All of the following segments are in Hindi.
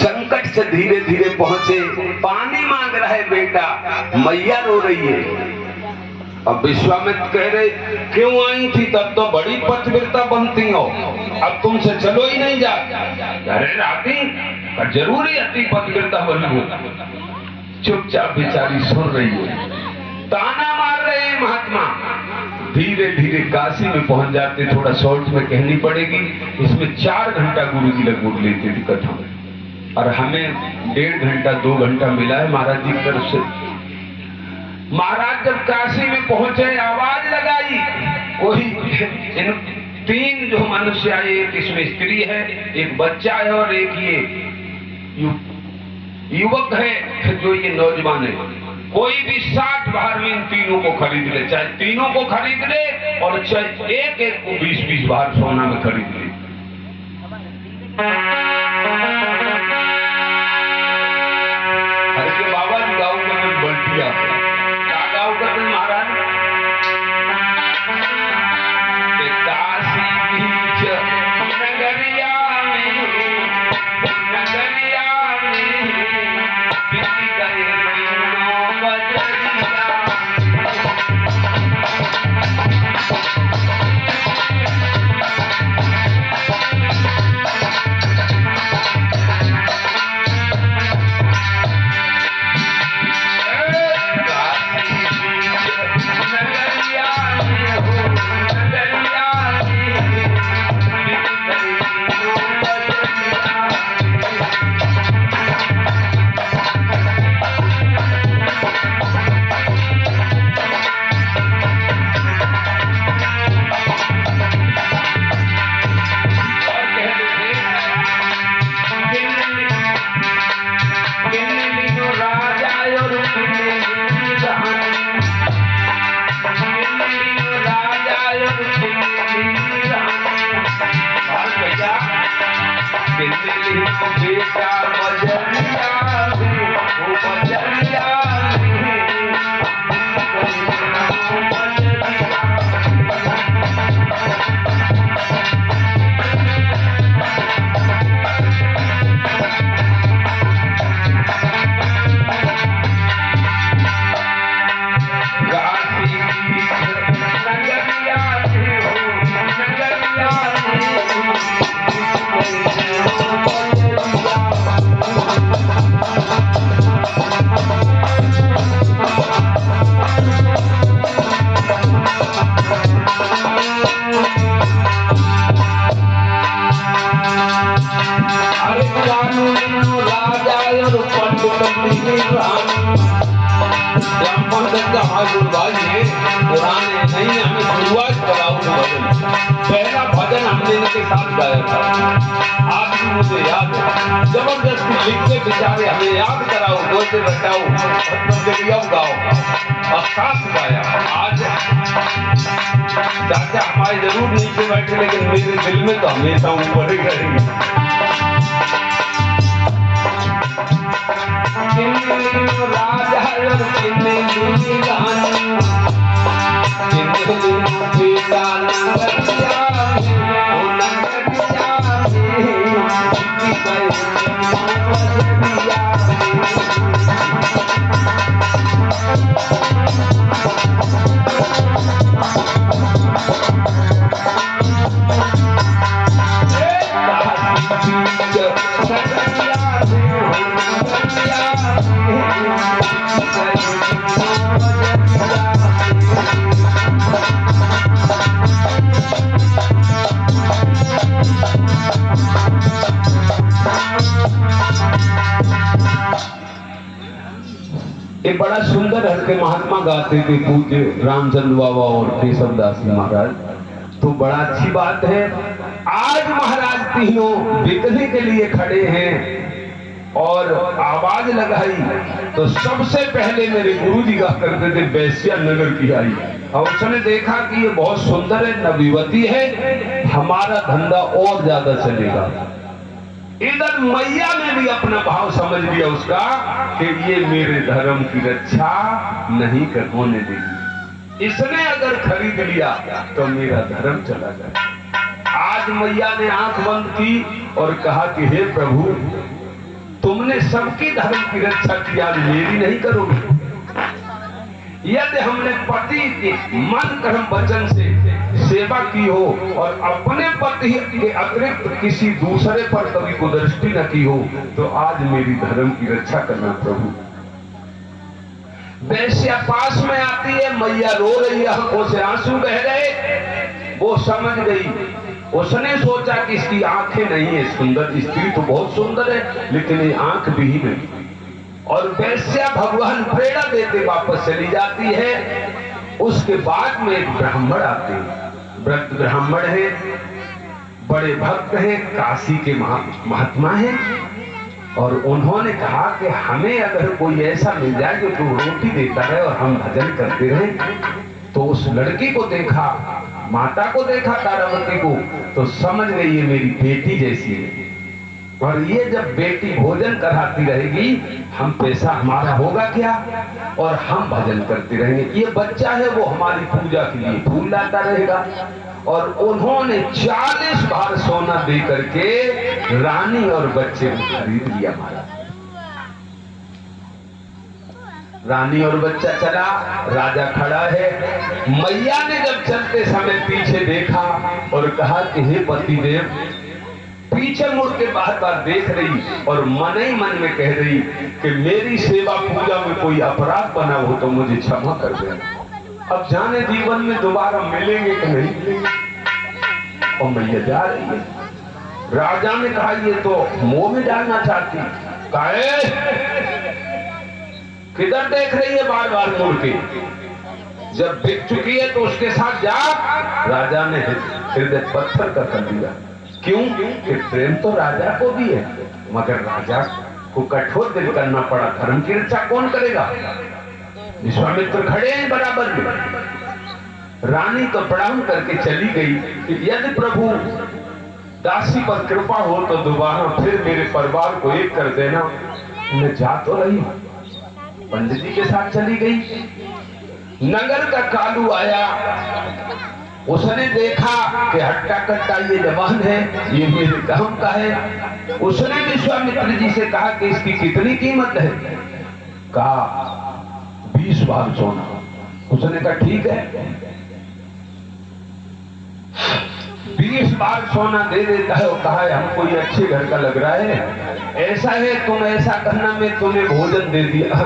संकट से धीरे धीरे पहुंचे, पानी मांग रहा है बेटा, मैया रो रही है। अब विश्वामित्र कह रहे क्यों आई थी, तब तो बड़ी पतिव्रता बनती हो, अब तुमसे चलो ही नहीं जा। अरे राती जरूरी अति पतिव्रता बनू। चुपचाप बेचारी सुन रही है, ताना मार रहे हैं महात्मा। धीरे धीरे काशी में पहुंच जाते। थोड़ा शॉर्ट में कहनी पड़ेगी, इसमें 4 घंटा गुरु जी लगभग लेते थे कथा में, और हमें 1.5 घंटा 2 घंटा मिला है महाराज जी की तरफ से। महाराज जब काशी में पहुंचे, आवाज लगाई, वही इन 3 जो मनुष्य आए, एक इसमें स्त्री है, एक बच्चा है और एक ये युवक है जो ये नौजवान है। कोई भी 60 बाहर में इन तीनों को खरीद ले, चाहे तीनों को खरीद ले और चाहे एक एक को 20-20 बाहर सोना में खरीद ले। अरे के बाबा जी गाँव में बल्टिया क्या गाँव करते महाराज, काशी बीच नगरिया में बीती गए पुराने नहीं, हमें शुरुआत कराओ भजन। पहला भजन हमने इनके साथ गाया था, आज भी मुझे याद है। जबरदस्ती लिख के बेचारे हमें याद कराओ, बोलते बचाओ, गाओ और साथ गाया। आज चाचा हमारे जरूर नीचे बैठे, लेकिन मेरे दिल में तो हमेशा ऊपर ही करेंगे। राजा एक बड़ा सुंदर हल्के महात्मा गाते थे पूज्य रामचंद्र बाबा और केशवदास जी महाराज। तो बड़ा अच्छी बात है, आज महाराज तीनों बिकने के लिए खड़े हैं और आवाज लगाई तो सबसे पहले मेरे गुरु जी गा करते थे वैश्या नगर की आई, और उसने देखा कि ये बहुत सुंदर है, नवयुवती है, हमारा धंधा और ज्यादा चलेगा। इधर मैया ने भी अपना भाव समझ लिया उसका कि ये मेरे धर्म की रक्षा नहीं कर होने देगी, इसने अगर खरीद लिया तो मेरा धर्म चला जाए। आज मैया ने आंख बंद की और कहा कि हे प्रभु, तुमने सबकी धर्म की रक्षा की, आज मेरी नहीं करोगे। यदि हमने पति के मन कर्म वचन से सेवा की हो और अपने पति के अतिरिक्त किसी दूसरे पर कभी को दृष्टि न की हो, तो आज मेरी धर्म की रक्षा करना प्रभु। वैश्या पास में आती है, मैया रो रही है, आंखों से आंसू बह रहे। वो समझ गई, उसने सोचा कि इसकी आंखें नहीं है सुंदर, स्त्री तो बहुत सुंदर है लेकिन ये आंख भी ही नहीं। और वैश्या भगवान प्रेरणा देते वापस चली जाती है। उसके बाद में एक ब्राह्मण आते हैं, व्रत ब्राह्मण है, बड़े भक्त हैं, काशी के महात्मा हैं। और उन्होंने कहा कि हमें अगर कोई ऐसा मिल जाए जो तो रोटी देता रहे और हम भजन करते रहे। तो उस लड़की को देखा, माता को देखा तारावती को, तो समझ गई ये मेरी बेटी जैसी है। और ये जब बेटी भोजन कराती रहेगी, हम पैसा हमारा होगा क्या, और हम भजन करते रहेंगे। ये बच्चा है वो हमारी पूजा के लिए फूल लाता रहेगा। और उन्होंने 40 बार सोना दे करके रानी और बच्चे को खरीद लिया। हमारा रानी और बच्चा चला, राजा खड़ा है। मैया ने जब चलते समय पीछे देखा और कहा कि हे पतिदेव, पीछे मुड़ के बार बार देख रही और मन ही मन में कह रही कि मेरी सेवा पूजा में कोई अपराध बना हो तो मुझे क्षमा कर देना। अब जाने जीवन में दोबारा मिलेंगे कि नहीं मिलेंगे। और मैया जा रही है। राजा ने कहा ये तो मुंह में डालना चाहती, किधर देख रही है बार बार मुड़ के। जब बिक चुकी है तो उसके साथ जा। राजा ने हृदय पत्थर का कर दिया। क्यों? कि प्रेम तो राजा को भी है, मगर राजा को कठोर दिल करना पड़ा। धर्म की रक्षा कौन करेगा? विश्वामित्र खड़े हैं बराबर में। रानी तो प्रणाम करके चली गई कि यदि प्रभु दासी पर कृपा हो तो दोबारा फिर मेरे परिवार को एक कर देना। मैं जा तो रही, पंडित जी के साथ चली गई। नगर का कालू आया, उसने देखा कि हट्टा कट्टा ये जवान है, ये मेरे काम का है। उसने विश्वामित्र जी से कहा कि इसकी कितनी कीमत है? कहा 20 बार सोना। उसने कहा ठीक है, 20 बार सोना दे देता है। और कहा है हमको ये अच्छे घर का लग रहा है, ऐसा है तुम ऐसा करना, मैं तुम्हें भोजन दे दिया,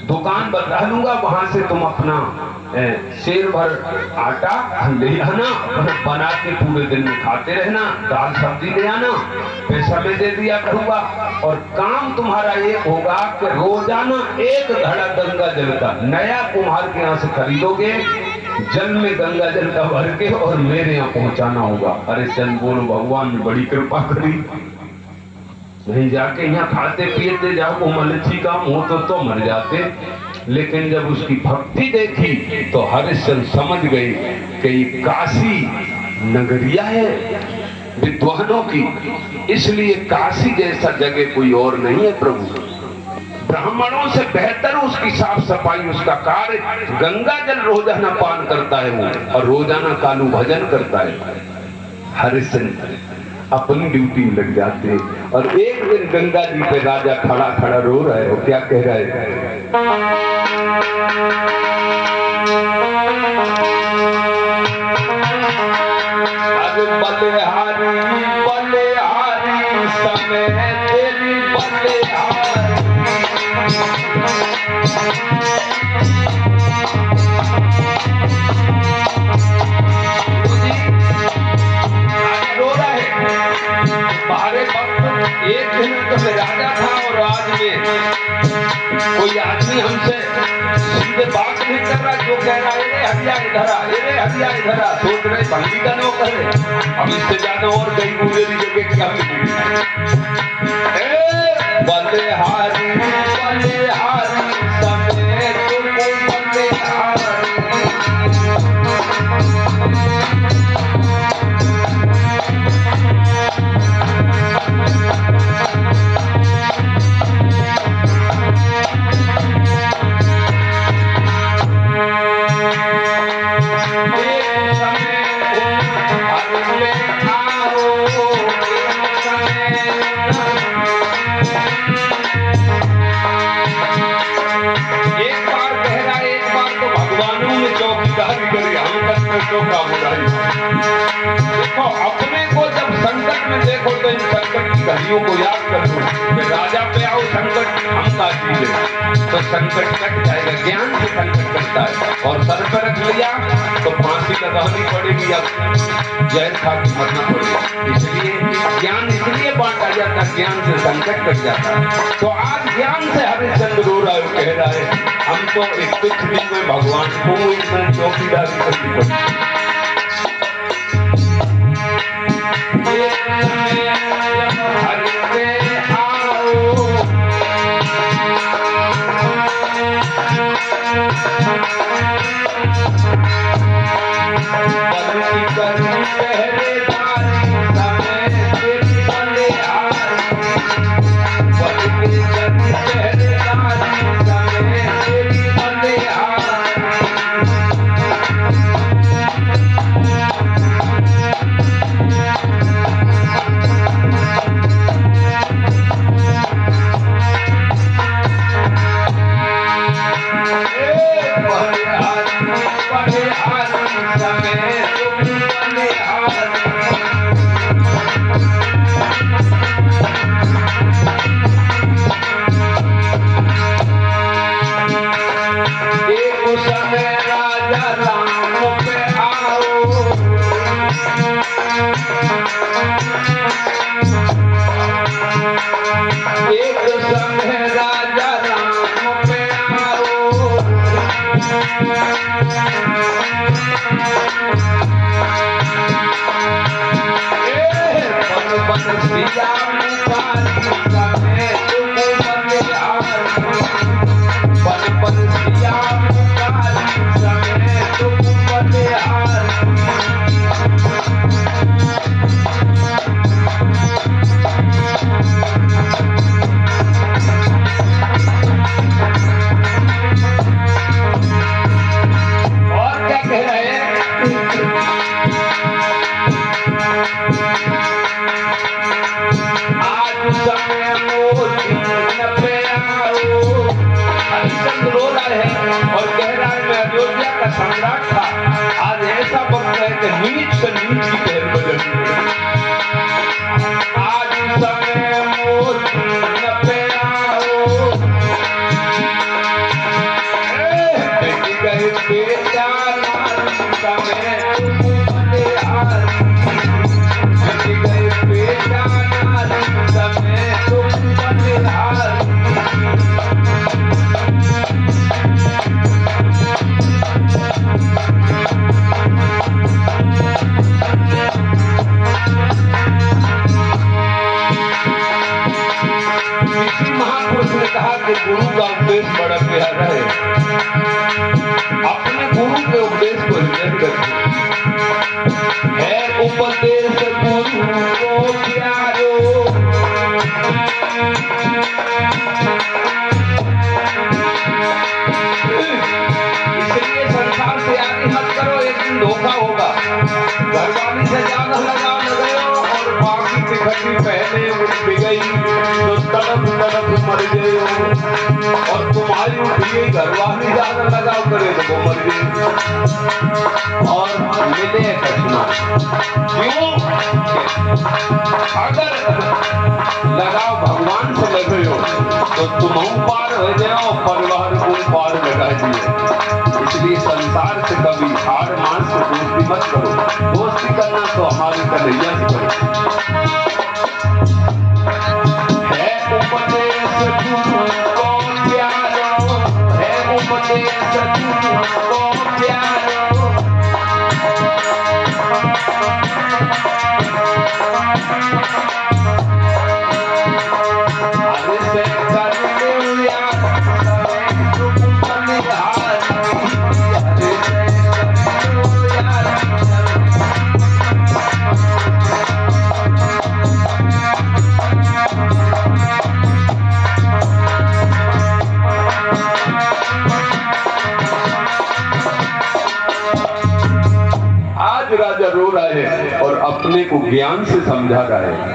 दुकान बता दूंगा, वहां से तुम अपना शेर भर आटा ले आना, बना के पूरे दिन में खाते रहना, दाल सब्जी ले आना, पैसा मैं दे दिया करूंगा। और काम तुम्हारा एक होगा कि रोजाना 1 घड़ा गंगा जल का नया कुम्हार के यहाँ से खरीदोगे, जल में गंगा जल का भर के और मेरे यहाँ पहुंचाना होगा। अरे चंद बोलो भगवान ने बड़ी कृपा करी, नहीं जाके यहाँ खाते पीते जाओ मलच्छी का मुंह तो मर जाते। लेकिन जब उसकी भक्ति देखी तो हरिश्चंद्र समझ गए कि ये काशी नगरिया है विद्वानों की, इसलिए काशी जैसा जगह कोई और नहीं है प्रभु। ब्राह्मणों से बेहतर उसकी साफ सफाई, उसका कार्य। गंगा जल रोजाना पान करता है वो, और रोजाना कालू भजन करता है। हरिश्चंद्र अपनी ड्यूटी में लग जाते हैं। और एक दिन गंगा जी पे राजा खड़ा खड़ा रो रहा है। वो क्या कह रहा है? अरे बलिहारी बलिहारी समय तेरी बलिहारी, बाहरे वक्त एक दिन तो मैं राजा था और आज में कोई आदमी हमसे सीधे बात नहीं कर रहा, जो कह रहा है रे हटिया इधर आ, रे हटिया इधर आ, सोच रहे भंगी का नो कर रहे। अब इससे ज्यादा और कई गुजरी जगह क्या मिलेगी? बलिहारी बलिहारी समय तुमको बलिहारी, का बुराई। देखो अपने को जब संकट में देखो तो इन संकट की घड़ियों को याद कर लो कि राजा पे आओ संकट हम का चीज तो संकट कट जाएगा। ज्ञान से संकट कटता है और सर पर रख लिया तो फांसी लगानी पड़ेगी, अब जहर खा के मरना पड़ेगा। इसलिए ज्ञान इसलिए बांटा जाता है, ज्ञान से संकट कट जाता है। तो आज ज्ञान से हरिश्चंद्र रो रहा है, कह रहा है हम तो 21 दिन में भगवान को इसमें चौकीदारी करनी पड़ी। सम्राट था, आज ऐसा वक्त है कि नीच से नीच की पहल बदल। आज समय मोती न पे आओ, बेटी गए बेटा नारी समय बने आरी, बेटी गए बेटा नारी समय तुम बने आरी। गुरु का उपदेश बड़ा प्यारा है, अपने गुरु के उपदेश को हृदय करके है उपदेश गुरु को प्यारो। इसलिए संसार से आगे मत करो, एक दिन धोखा होगा। घरवाली से ज्यादा लगाव लगाओ और बाकी तिखटी पहले उठ भी गई तो तड़प तड़प मर गए और तुम्हारी उठी घरवाली ज्यादा लगाव करे तो वो मर गई और मिले कछुआ। क्यों? अगर लगाव भगवान से लगे हो तो तुम पार हो जाओ, परिवार को पार लगा दिए। इसलिए संसार से कभी हार मान से दोस्ती मत करो, दोस्ती करना तो हमारी कन्हैया से करो। है उपदेश गुरु को प्यारो, है उपदेश गुरु को प्यारो। हर से कर ले याद तुम बलिहारी, हर से कर ले याद। आज राजा रो रहा है और अपने को ज्ञान से समझा रहा है।